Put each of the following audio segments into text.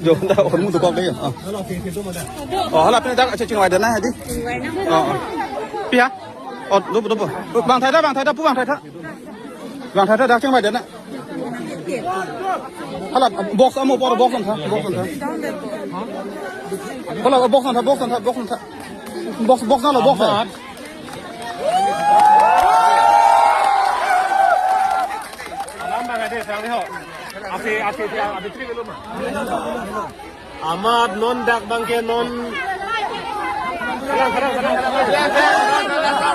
Rồi đã ổn một tụ con đấy là bên đang trên ngoài đến này đi pia đúng bằng thái đó phú bằng thái đó đang trên ngoài đến này hay là box một box làm sao hay là box nó là box này Ahmad non dak bangke non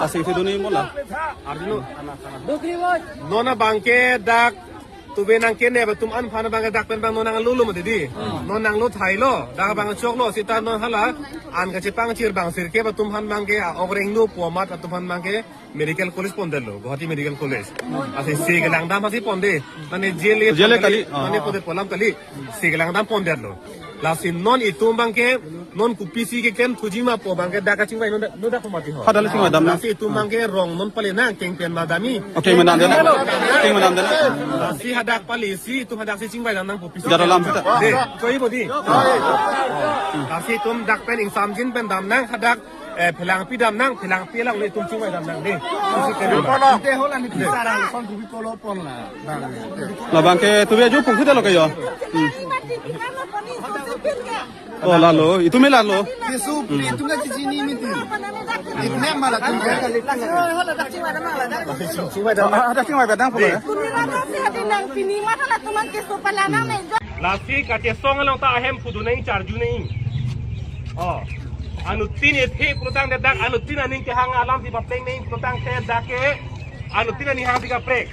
asing itu nih mola nona bangke dak tube nang kene ba tum an phana bangke dak pen bang nonang lulu mati di nonang lu thai lo dak bang chok lo sita non hala an ka chepang chir bang sir ke ba tum han bangke obreng nu pomat tum han bangke medical college pondelo Guwahati medical college ase sigelang dam asi ponde mane jele kali mane pode polam kali sigelang dam pondelo lasin non itum bangke non kupisi ke ken tujima po bangke daka chingwai no da pamati ho hadal sing madam lasi itum bangke rong non pale na keng pen madami oke menam dana lasi hadak pali si itum hadak si chingwai nang kupisi jara lam kita de koi bodi lasi itum dak pen ing samjin pen dam nang hadak pelang pi dam nang pelang pi lang le itum chingwai dam nang de te hola ni pisara son kubi polo pon la bangke tu be ju pung kita lo kayo oh lalu itu melalo Yesu itu nggak sini miti itu malah kan ada sing mai badang pula lasi kate song lang ta ahem pudu nang charju nang oh anu tin ethe protang dak anu tin aning ke hang alam di bapeng nang protang te dake anu tin ani hang diga prek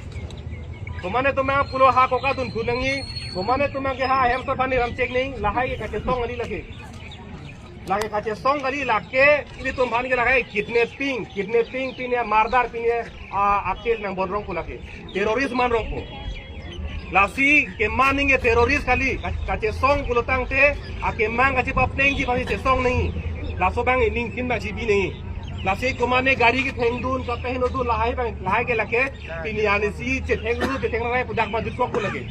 Kumane tumang pulo ha ko ka tun kunangi kumane tumang ke ha hem to phani ram check ning lahai ke kache song ali lage kache song ali lake ini tum bhan ke lagai kidnapping pinya mardar pinya akel nang bonrong ko lage terrorist man rong ko lasi ke maning ke terrorist kali kache song pulo tang te ake mang kache papneng ji bani se song ning laso bang ning kin ba ji bi ning lasi kumane gari ki thengdun ka pehno du lahai ke lake piniani si che thengru rai pudak ma dukko ko lage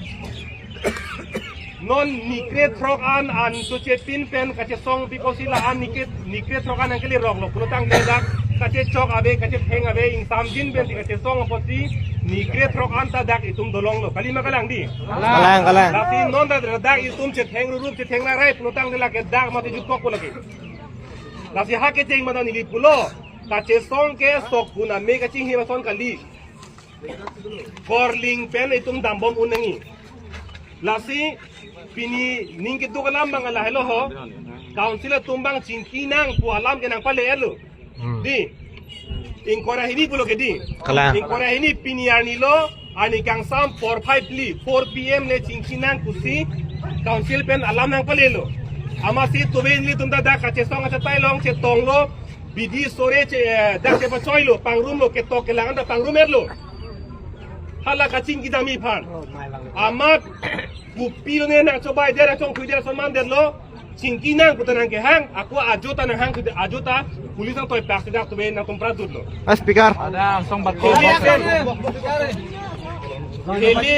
non nikre throk an to che pin pen ka che song bi ko sila an nikre throk an angeli rok lo pulotang de dak ka che chok abe ka che theng abe ing samjin ben ka che song aposi nikre throk an ta dak itum dolong lo kalima kalang di kalang lasi non da dak itum che thengru rup che theng rai pulotang de lake dak ma te dukko ko lage lasi ha ke cheng madani li pulo ka che song ke sok kuna me ka ching hi ba son kali korling pen itum dambom unangi lasi pini ning ke tu kalam bang ala hello ho council tumbang chinki nang pu alam ke nang pale elo di ing kora hini pulo ke di ing kora hini pini ani lo ani kang sam 4 pm le chinki nang kusi council pen alam nang pale elo amasi tuben li tumda da ka che song cha tai long che tong lo bidi sore che da che ba choi lo pangrum lo ke to ke lang da pangrum erlo hala kacing kita mi pan amat kupil ne na coba dera chong kuidera sonman derlo cingki nang putanang ke hang aku ajota nang hang ajota pulis nang toy pak dak tobe nang tompra dudlo speaker ada song bat ko heli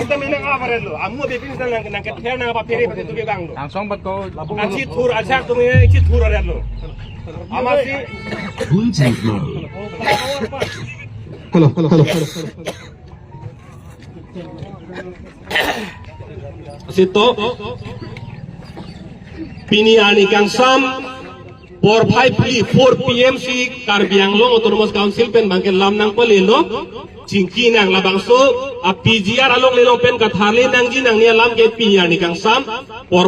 kita menang avarelo amu be pin nang ke thena ba pere pate tu ke banglo langsung bat ko achi thur ajak tu me achi thur arelo amasi Halo. Sito pini ani kang sam 4 pm si Karbiang Long Autonomous Council pen bangke lam nang pelelo cingki nang labang so a PGR along lelong pen kathale nang ji nang nia lam ke pini ani kang sam 4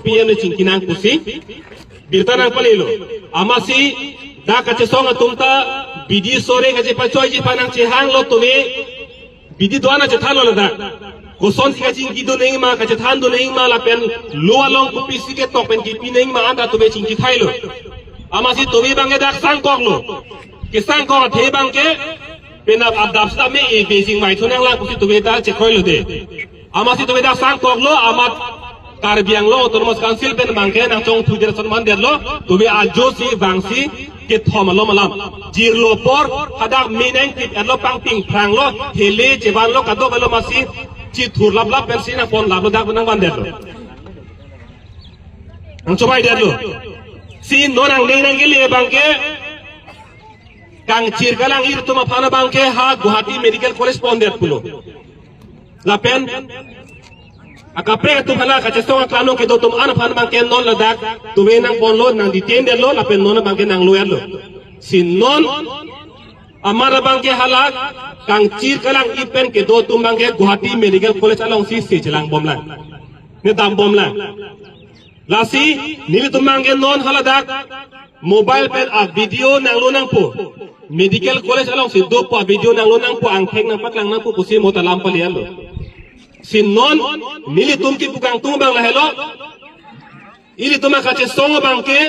pm le cingki nang kusi birta nang pelelo amasi da kache songa tumta bidi sore kache pachoi ji panang che hang lo tume bidi doana che thalo la da koson si kaching kido nei ma kache than do nei ma la pen loa long ku pisi ke tok pen ki pi nei ma anda tume ching ki thailo amasi tume bange dak sang kok lo ke sang kok the bangke pen ab dap sta me e beijing mai thonang la ku si tume da che khoi lo de amasi tume dak sang kok lo amat Karbiang Long Autonomous Council pen bangke nang chong thu der sonman der lo tume ajo si bangsi ke thom lo malam jir lo por hadak mineng tip elo pang ting prang lo hele jeban lo kadok elo masih ci thur lap lap pensi na phone lap lo dak nang bandar lo ang coba dia lo si nonang nang gele bangke kang cir kalang ir tuma phana bangke ha Guwahati Medical College ponder pulo lapen akapre tu hala ka chesong klano ke do tum an phan bangke non ladak tu we nang pon lo nang detain der lo lapen non bangke nang loyal lo sin non amara bangke halak kang cir kalang ipen ke do tum bangke Guwahati Medical College along si chelang bomlang ne dam bomlang lasi nili tum bangke non haladak mobile pen a video nang lo nang po Medical College along si do po video nang lo nang po ang theng nang patlang nang po kusi mo talam palian lo sin non nili tum ki bukang tum bang la helo ili tuma ka che song bangke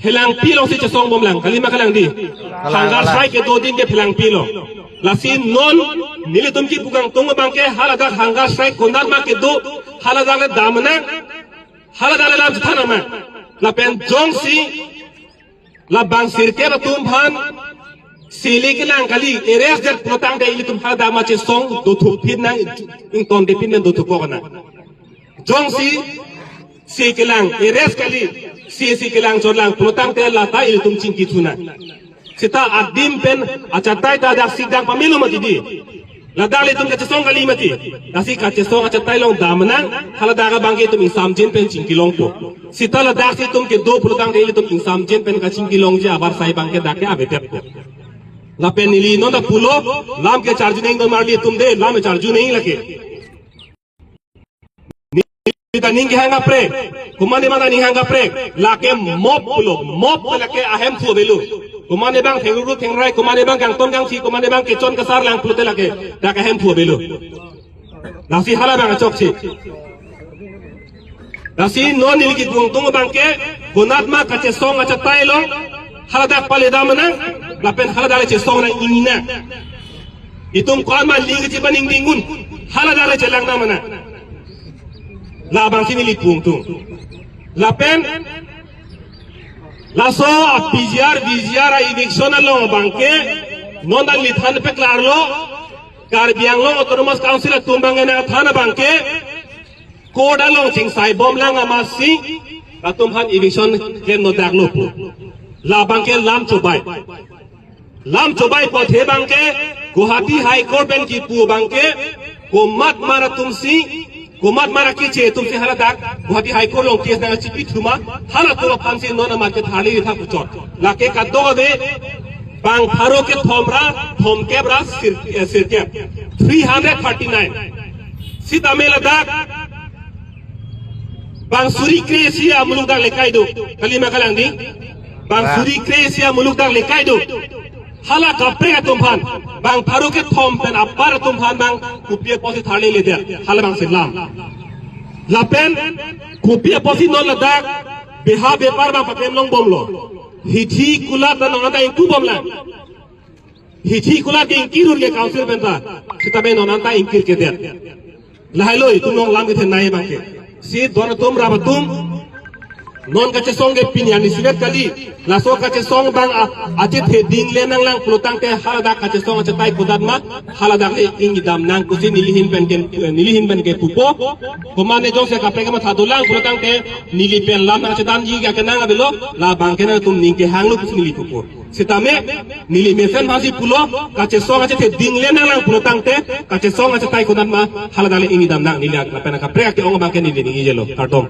helang pilo si che song bomlang kalima kalang di hanggar sai ke do din ke helang pilo la sin non nili tum ki bukang tum bangke halaga hanggar sai kondan ma ke do halaga le damna halaga le lam thana ma la pen jong si la bang sirke ba tum bhan sili ke lang kali eres jet protang de ili tum halaga ma che song do thu phin nang ing ton de phin do thu ko kana jong si ke lang eres kali si ke lang chorlang protang te la ta ili tum chingki thuna sita adim pen achatai ta dak sidang pamilu mati di la dali tum ka song kali mati kasi ka song achatai long damnang halada ga bangke tum insam jin pen chingki long po sita la dak si tum ke do protang de ili tum insam jin pen ka chingki long je abar sai bangke dak ke abetep la pen nili no da pulo lam ke charge नहीं दो मार लिए तुम दे lam charge नहीं लगे kita ning hanga pre kumane mana ning hanga pre lake mop pulo mop lake ahem fu belu kumane bang thengru thengrai kumane bang gang ton gang si kumane bang kechon kasar lang pulo lake dak ahem fu belu nasi hala bang chok si nasi non nil ki dung tung bang ke gunat ma kache song acha tai long hala dak pale damana lapen hala dale che song na inina itum kwan ma ling chi baning dingun hala dale che lang na mana la bang sini lipung tung la pen la so a viziar a eviction lo bangke non dan lithan pe klar lo kar biang lo autonomous council tumbang na thana bangke koda lo ching sai bom lang ama si atum han eviction ken no dak lo pu la bangke lam chobai po the bangke Guwahati High Court ben ki pu bangke ko mat mara tumsi kumat mara kiche tumse hala dak Guwahati High Court long case na chipi thuma hala to pansi no na market thali tha puchot lake ka do de bang pharo ke thomra thom kebra sirke 339 sitamela dak bang suri kresia muluk dak lekai do kalima kalang di bang suri kresia muluk dak lekai do hala kapre ka tumphan bang pharo ke thom pen apar tumphan bang kupie posi thali le der hala bang silam lapen kupie posi non ladak beha bepar bang pakem long bomlo hithi kula ta nonata inku bomla hithi kula ke inkirur ke council benta sitabe nonanta inkir ke der lahaloi tumong lam ke nai bang ke si don tum rabatum non kache song ke pinyan ni sibet kali la so kache song bang ache the ding le nang lang plotang te halada kache song ache tai kudat ma halada ke ingi dam nang kusi nilihin ben ke pupo komane jong se kapre ke ma thadulang plotang te nili pen lam ache dan ji ga ke nang abelo la bang ke na tum ning ke hang lu kusi nili pupo sitame nili mesen basi pulo kache song ache the ding le nang lang plotang te kache song ache tai kudat ma halada le ingi dam nang nili la pen kapre ke ong bang ke nili ni jelo kartom